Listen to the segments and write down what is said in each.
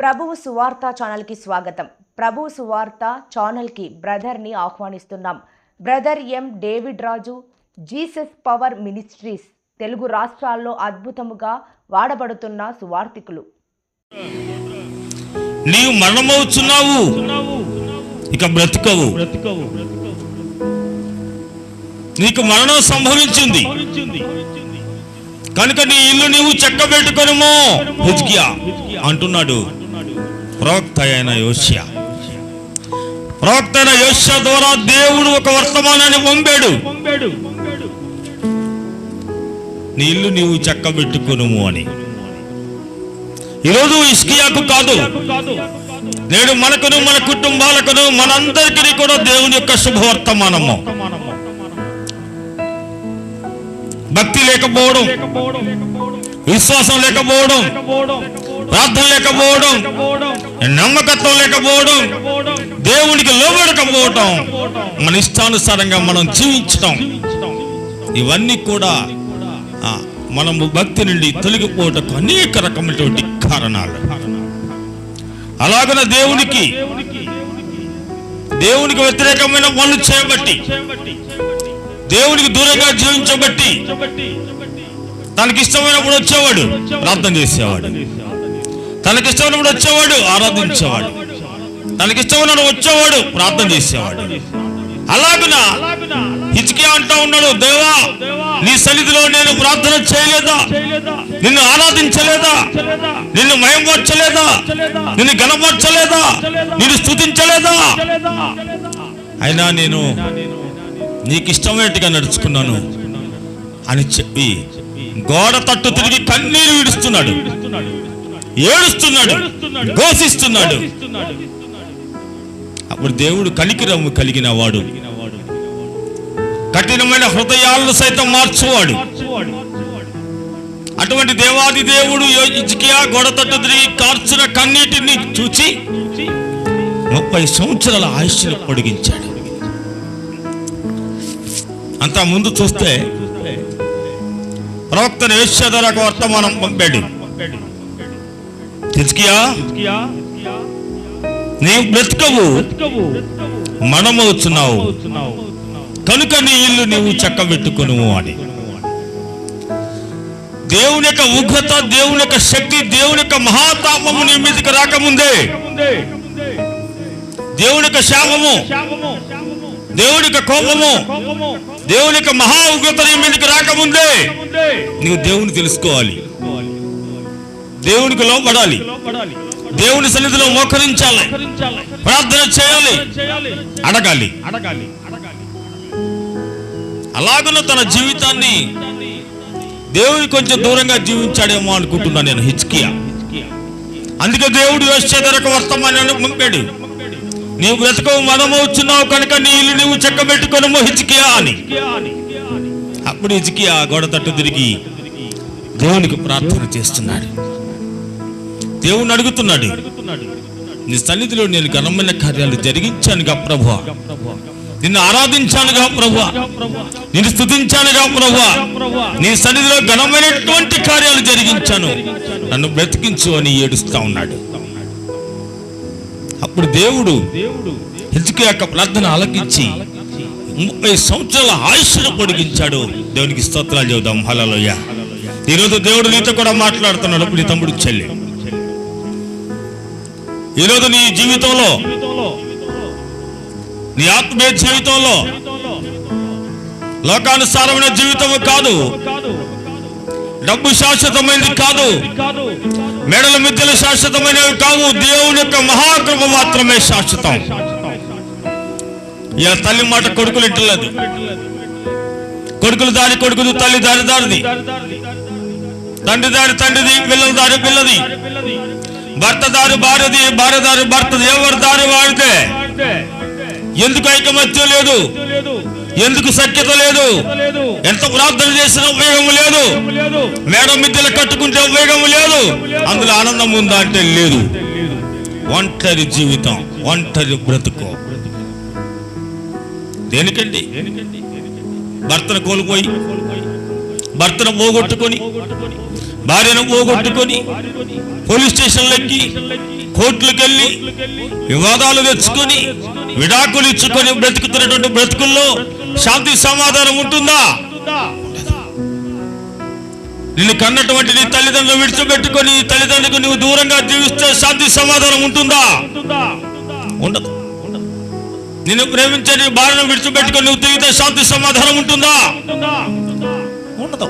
ప్రభువు సువార్త ఛానల్కి స్వాగతం. ప్రభువు సువార్త ఛానల్కి బ్రదర్ని ఆహ్వానిస్తున్నాం. బ్రదర్ ఎం డేవిడ్ రాజు, జీసస్ పవర్ మినిస్ట్రీస్ తెలుగు రాష్ట్రాల్లో అద్భుతముగా వాడబడుతున్న సువార్థికులు. నీవు మరణమవుతున్నావు, ఇక బ్రతుకవు. నీకు మరణం సంభవించింది కనుక నీ ఇల్లు నీవు చెక్కబెట్టుకొనుము హిజ్కియా అంటున్నాడు ప్రవక్త అయిన యోషియా. ప్రవక్త అయిన యోషియా ద్వారా దేవుడు ఒక వర్తమానాన్ని పంపాడు, నీ ఇల్లు నీవు చెక్కబెట్టుకొనుము అని. ఈరోజు హిజ్కియాకు కాదు, నేడు మనకును మన కుటుంబాలకును మనందరికీ కూడా దేవుని యొక్క శుభవర్తమానము. భక్తి లేకపోవడం, విశ్వాసం లేకపోవడం, ప్రార్థన లేకపోవడం, నమ్మకత్వం లేకపోవడం, దేవునికి లోబడకపోవడం, మన ఇష్టానుసారంగా మనం జీవించడం, ఇవన్నీ కూడా మనము భక్తి నుండి తొలగిపోవటకు అనేక రకమైనటువంటి కారణాలు. అలాగన దేవునికి వ్యతిరేకమైన పనులు చేయబట్టి, దేవునికి దూరంగా జీవించబట్టి, తనకి ఇష్టమైనప్పుడు వచ్చేవాడు ప్రార్థన చేసేవాడు, తనకిష్టమైనప్పుడు వచ్చేవాడు ఆరాధించేవాడు, తనకిష్టమైనప్పుడు వచ్చేవాడు ప్రార్థన చేసేవాడు. అలాగున హిజ్కియా అంటా ఉన్నాడు, దేవా నీ సన్నిధిలో నేను ప్రార్థన చేయలేదా, నిన్ను ఆరాధించలేదా, నిన్ను మహిమపరచలేదా, నిన్ను ఘనపరచలేదా, నిన్ను స్తుతించలేదా, అయినా నేను నీకు ఇష్టమైనట్టుగా నడుచుకున్నాను అని చెప్పి గోడ తట్టు తిరిగి కన్నీరు విడుస్తున్నాడు, ఏడుస్తున్నాడు, ఘోషిస్తున్నాడు. అప్పుడు దేవుడు కనికరము కలిగిన వాడు, కఠినమైన హృదయాలను సైతం మార్చువాడు. అటువంటి దేవాది దేవుడు హిజ్కియా గోడ తట్టు తిరిగి కార్చిన కన్నీటిని చూచి 30 సంవత్సరాల ఆయుష్ను పొడిగించాడు. అంతా ముందు చూస్తే ప్రవక్త యోషియా ద్వారా వర్తమానం పంపాడు. హిజ్కియా నీవు బ్రతుకవు, మరణమవుతున్నావు కనుక నీ ఇల్లు నీవు చక్కబెట్టుకొనుము అని. దేవుని యొక్క ఉగ్రత, దేవుని యొక్క శక్తి, దేవుని యొక్క మహాతాపము నీ మీదకి రాకముందే, దేవుని యొక్క శాపము, దేవుని యొక్క కోపము, దేవుని యొక్క మహా ఉగ్రత నీ మీదకి రాకముందే నీవు దేవుని తెలుసుకోవాలి, దేవునికి లోపడాలి, దేవుని సన్నిధిలో మోకరించాలి, ప్రార్థన చేయాలి, అడగాలి. అలాగనే తన జీవితాన్ని దేవుని కొంచెం దూరంగా జీవించాడేమో అనుకుంటున్నాను నేను హిజ్కియా. అందుకే దేవుడు యోషియా ద్వారా వర్తమానాన్ని పంపాడు, నీవు బ్రతకవు, మరణమవుతున్నావు కనుక నీ ఇల్లు నీవు చెక్కబెట్టుకొనుము హిజ్కియా అని. అప్పుడు హిజ్కియా గోడ తట్టు తిరిగి దేవునికి ప్రార్థన చేస్తున్నాడు, దేవుని అడుగుతున్నాడు, నీ సన్నిధిలో నేను ఘనమైన కార్యాలు జరిగించానుగా ప్రభువా, నిన్ను ఆరాధించానుగా ప్రభువా, నిన్ను స్తుతించానుగా ప్రభువా, నీ సన్నిధిలో ఘనమైనటువంటి కార్యాలు జరిగించాను, నన్ను బ్రతికించు అని ఏడుస్తా ఉన్నాడు. అప్పుడు దేవుడు హిజ్కియా యొక్క ప్రార్థన ఆలకించి 30 సంవత్సరాల ఆయుష్ను పొడిగించాడు. దేవునికి స్తోత్రాలు చెబుదాం. హల్లెలూయా. ఈరోజు దేవుడు నీతో కూడా మాట్లాడుతున్నాడు. నీ తమ్ముడు, చెల్లి, ఈరోజు నీ జీవితంలో, నీ ఆత్మీయ జీవితంలో లోకానుసారమైన జీవితము కాదు, డబ్బు శాశ్వతమైనది కాదు, మెడల మిద్దెలు శాశ్వతమైనవి కావు, దేవుని యొక్క మహాకృప మాత్రమే శాశ్వతం. ఇలా తల్లి మాట కొడుకులు ఇంటలేదు, కొడుకులు దారి కొడుకుది, తల్లి దారి దారిది, తండ్రి దారి తండ్రిది, పిల్లల దారి పిల్లది, భర్త దారి భార్యది, భార్య దారి భర్తది, ఎవరి దారి వాడితే ఎందుకు ఐకమత్యం లేదు, ఎందుకు సఖ్యత లేదు, ఎంత ప్రార్థన చేసినా ఉపయోగం లేదు, మేడం మిద్దెలు కట్టుకుంటే ఉపయోగం లేదు, అందులో ఆనందం ఉందా అంటే లేదు. ఒంటరి జీవితం, ఒంటరి బ్రతుకు. దేనికండి? భర్తను కోల్పోయి, భర్తను పోగొట్టుకొని, భార్యను పోగొట్టుకొని, పోలీస్ స్టేషన్లు ఎక్కి కోర్టులకు వెళ్ళి వివాదాలు తెచ్చుకొని విడాకులు ఇచ్చుకొని బ్రతుకుతున్నటువంటి బ్రతుకుల్లో శాంతి సమాధానం ఉంటుందా? నిన్ను కన్నటువంటి నీ తల్లిదండ్రులు విడిచిపెట్టుకొని నీ తల్లిదండ్రులకు నువ్వు దూరంగా జీవిస్తే శాంతి సమాధానం ఉంటుందా? ఉండదు. నిన్ను ప్రేమించే నీ భార్యను విడిచిపెట్టుకొని నువ్వు తిరిగితే శాంతి సమాధానం ఉంటుందా? ఉండదు.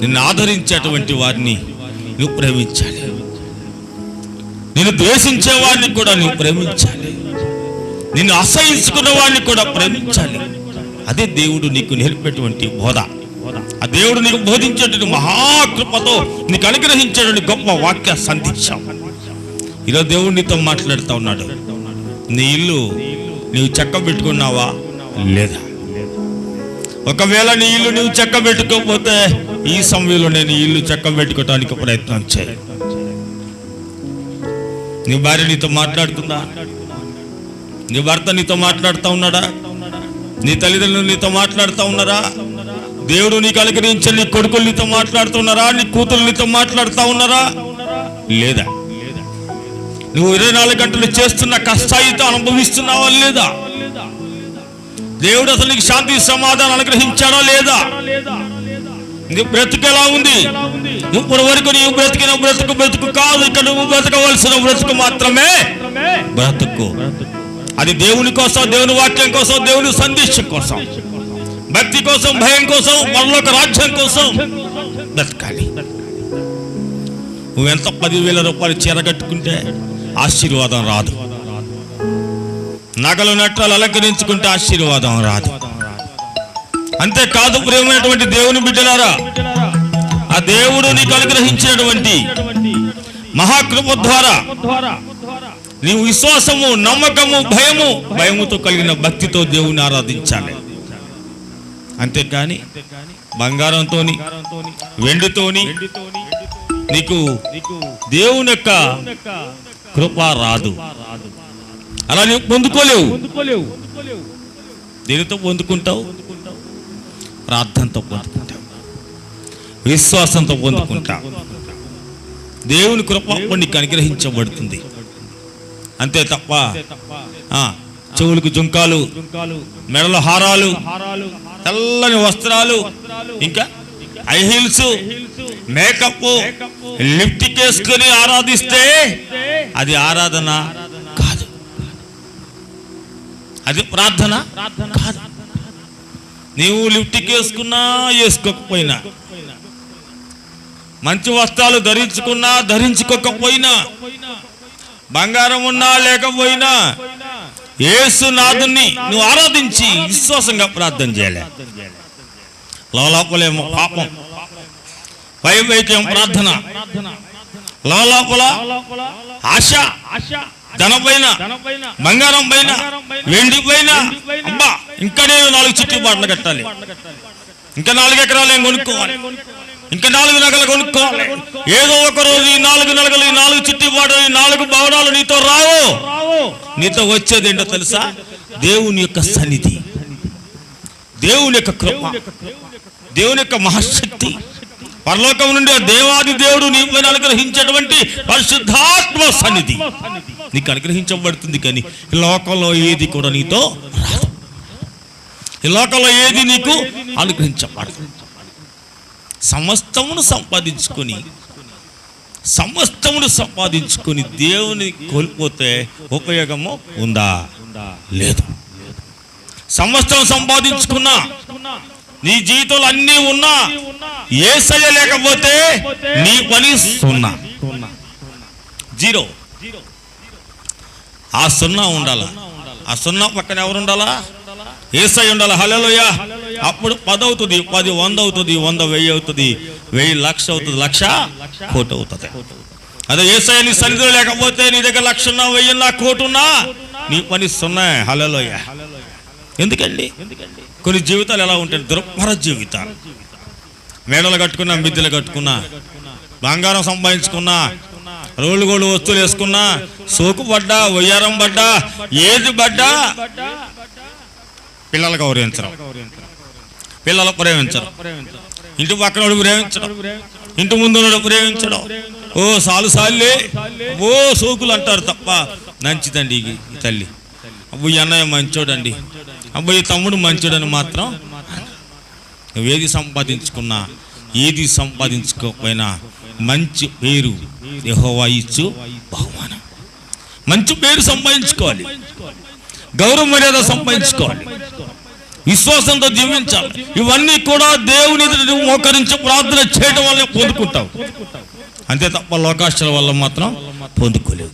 నిన్ను ఆదరించేటువంటి వారిని నువ్వు ప్రేమించాలి. నిన్ను ద్వేషించే వారిని కూడా నువ్వు ప్రేమించాలి. నిన్ను అసహించుకున్న వారిని కూడా ప్రేమించాలి. అదే దేవుడు నీకు నేర్పేటువంటి బోధ. ఆ దేవుడు నీకు బోధించేటువంటి మహాకృపతో నీకు అనుగ్రహించేటువంటి గొప్ప వాక్య సందేశం. ఈరోజు దేవుడు నీతో మాట్లాడుతూ ఉన్నాడు. నీ ఇల్లు నీవు చెక్క పెట్టుకున్నావా లేదా? ఒకవేళ నీ ఇల్లు నువ్వు చెక్క పెట్టుకోకపోతే ఈ సమయంలో నేను ఇల్లు చెక్క పెట్టుకోవడానికి ప్రయత్నం చేయి. నీ భార్య నీతో మాట్లాడుతుందా? నీ భర్త నీతో మాట్లాడుతూ ఉన్నాడా? నీ తల్లిదండ్రులు నీతో మాట్లాడుతూ ఉన్నారా? దేవుడు నీకు అనుగ్రహించే నీ కొడుకులు నీతో మాట్లాడుతున్నారా? నీ కూతురు నీతో మాట్లాడుతూ ఉన్నారా లేదా? నువ్వు 24 గంటలు చేస్తున్న కష్టాయితో అనుభవిస్తున్నావా లేదా? దేవుడు అసలు నీకు శాంతి సమాధానం అనుగ్రహించాడా లేదా? నీ బ్రతుకు ఎలా ఉంది? ఇప్పుడు వరకు నీవు బ్రతికిన బ్రతుకు కాదు. ఇక్కడ నువ్వు బ్రతకవలసిన బ్రతుకు మాత్రమే బ్రతుకు. అది దేవుని కోసం, దేవుని వాక్యం కోసం, దేవుని సందేశం కోసం, భక్తి కోసం, భయం కోసం, పరలోక రాజ్యం కోసం బ్రతకాలి. నువ్వెంత 10,000 రూపాయలు చీర కట్టుకుంటే ఆశీర్వాదం రాదు. నగలు నట్రాలు అలంకరించుకుంటే ఆశీర్వాదం రాదు. అంతేకాదు ప్రియమైనటువంటి దేవుని బిడ్డలారా, ఆ దేవుడు నీకు అనుగ్రహించినటువంటి మహాకృప ద్వారా నీవు విశ్వాసము, నమ్మకము, భయముతో కలిగిన భక్తితో దేవుని ఆరాధించాలి. అంతేకాని బంగారంతోని వెండితోని నీకు దేవుని యొక్క కృప రాదు. అలా నీవు పొందుకోలేవు. దేనితో పొందుకుంటావు? ప్రార్థనతో పొందుకుంటావు, విశ్వాసంతో పొందుకుంటావు. దేవుని కృప నీకు అనుగ్రహించబడుతుంది. అంతే తప్ప చెవులకు జుంకాలు, మెడల హారాలు, తెల్లని వస్త్రాలు, ఇంకా హై హీల్స్, మేకప్, లిప్టిక్ వేసుకొని ఆరాధిస్తే అది ఆరాధన కాదు. అది ప్రార్థన కాదు. నీవు లిప్టిక్ వేసుకున్నా వేసుకోకపోయినా, మంచి వస్త్రాలు ధరించుకున్నా ధరించుకోకపోయినా, బంగారం ఉన్నా లేకపోయినా యేసునాథుని నువ్వు ఆరాధించి విశ్వాసంగా ప్రార్థన చేయాలి. లోపలేమో పాపం, పైపైకేం ప్రార్థన, లోపల ఆశ, ధనపైన, బంగారం పైన, వెండి పైన, అబ్బా ఇంకా నేను 4 చుట్టుబాట్లు కట్టాలి, ఇంకా 4 ఎకరాలు ఏం కొనుక్కోవాలి, ఇంకా 4 నగలు కొనుక్కోవాలి. ఏదో ఒక రోజు ఈ 4 నగలు, ఈ 4 చుట్టుబాటు, ఈ 4 భవనాలు నీతో రావు. నీతో వచ్చేది ఏంటో తెలుసా? దేవుని యొక్క సన్నిధి, దేవుని యొక్క కృప, దేవుని యొక్క మహాశక్తి, పరలోకం నుండి దేవాది దేవుడు నీపై అనుగ్రహించేటువంటి పరిశుద్ధాత్మ సన్నిధి నీకు అనుగ్రహించబడుతుంది. కానీ ఈ లోకంలో ఏది కూడా నీతో రాదు. ఈ లోకంలో ఏది నీకు అనుగ్రహించబడదు. సమస్తమును సంపాదించుకొని దేవుని కోల్పోతే ఉపయోగము ఉందా? లేదు. సమస్తం సంపాదించుకున్నా, నీ జీవితంలో అన్నీ ఉన్నా, యేసయ్య లేకపోతే నీ పని సున్నా, జీరో. ఆ సున్నా ఉండాలా. ఆ సున్నా పక్కన ఎవరు ఉండాలా? యేసయ్య ఉండాలి. హల్లెలూయా. అప్పుడు 10 అవుతుంది, 10 100 అవుతుంది, 100 1000 అవుతుంది, 1000 లక్ష అవుతుంది, 1,00,000 కోటి అవుతుంది. అదే యేసయ్య నీ సన్నిధిలో లేకపోతే నీ దగ్గర 1,00,000 ఉన్నా, 1000 ఉన్నా, కోటి ఉన్నా నీ పని సున్నా. హల్లెలూయా. ఎందుకండి? కొన్ని జీవితాలు ఎలా ఉంటాయి? దుర్భర జీవితాలు. మేడలు కట్టుకున్నా, మిద్దెలు కట్టుకున్నా, బంగారం సంపాదించుకున్నా, రోళ్ళు గోళ్ళు వస్తువులు వేసుకున్నా, సోకు పడ్డా, వయ్యారం పడ్డా, ఏది పడ్డా పిల్లలు గౌరవించరు, పిల్లలు ప్రేమించరు, ఇంటి పక్కన ప్రేమించడం, ఇంటి ముందు ప్రేమించడం, ఓ సాలులే ఓ సోకులు అంటారు తప్ప మంచిదండి ఈ తల్లి. అబ్బాయి అన్నయ్య మంచోడండి, అబ్బాయి తమ్ముడు మంచోడని మాత్రం నువ్వేది సంపాదించుకున్నా ఏది సంపాదించుకోకపోయినా మంచి పేరు యెహోవా ఇచ్చు బహుమానం. మంచి పేరు సంపాదించుకోవాలి, గౌరవ మర్యాద సంపాదించుకోవాలి, విశ్వాసంతో జీవించాలి. ఇవన్నీ కూడా దేవుని ఎదుట మోకరించి ప్రార్థన చేయడం వల్ల పొందుకుంటావు, అంతే తప్ప లోకాశల వల్ల మాత్రం పొందుకోలేవు.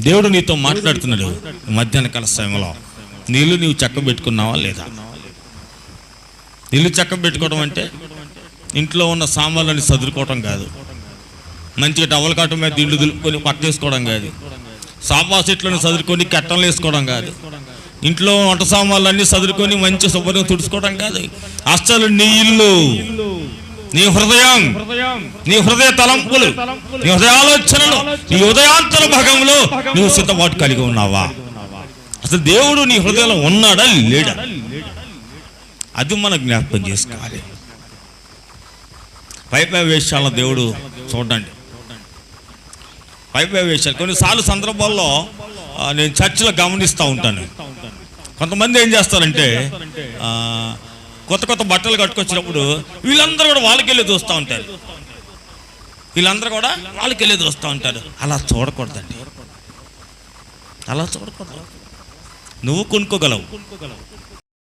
దేవుడు నీతో మాట్లాడుతున్నాడు మధ్యాహ్న కాల సమయంలో. నీవు చక్క పెట్టుకున్నావా లేదా? ఇల్లు చక్క పెట్టుకోవడం అంటే ఇంట్లో ఉన్న సామాన్లని సదురుకోవడం కాదు, మంచిగా టవల్ కాటం మీద ఇల్లు దులుపుకొని పక్కేసుకోవడం కాదు, సాఫా సెట్లను సదురుకొని కట్టలు వేసుకోవడం కాదు, ఇంట్లో వంట సామాన్లన్నీ సదురుకొని మంచి శుభ్రంగా తుడుచుకోవడం కాదు. అసలు నీ ఇల్లు, నీ హృదయం, నీ హృదయ తలంపులు, నీ హృదయ ఆలోచనలు, నీ ఉదయాంతర భాగంలో నువ్వు సిద్ధపాటు కలిగి ఉన్నావా? అసలు దేవుడు నీ హృదయంలో ఉన్నాడా లేడా? అది మనం జ్ఞాపకం చేసుకోవాలి. పై వేషాలను దేవుడు చూడండి, పై వేషాలు. కొన్నిసార్లు సందర్భాల్లో నేను చర్చిలో గమనిస్తూ ఉంటాను, కొంతమంది ఏం చేస్తారంటే కొత్త కొత్త బట్టలు కట్టుకొచ్చినప్పుడు వీళ్ళందరూ కూడా వాళ్ళకెళ్ళి చూస్తూ ఉంటారు, వీళ్ళందరూ కూడా వాళ్ళకెళ్ళి చూస్తూ ఉంటారు. అలా చూడకూడదండి, అలా చూడకూడదు. నువ్వు కొనుక్కోగలవు,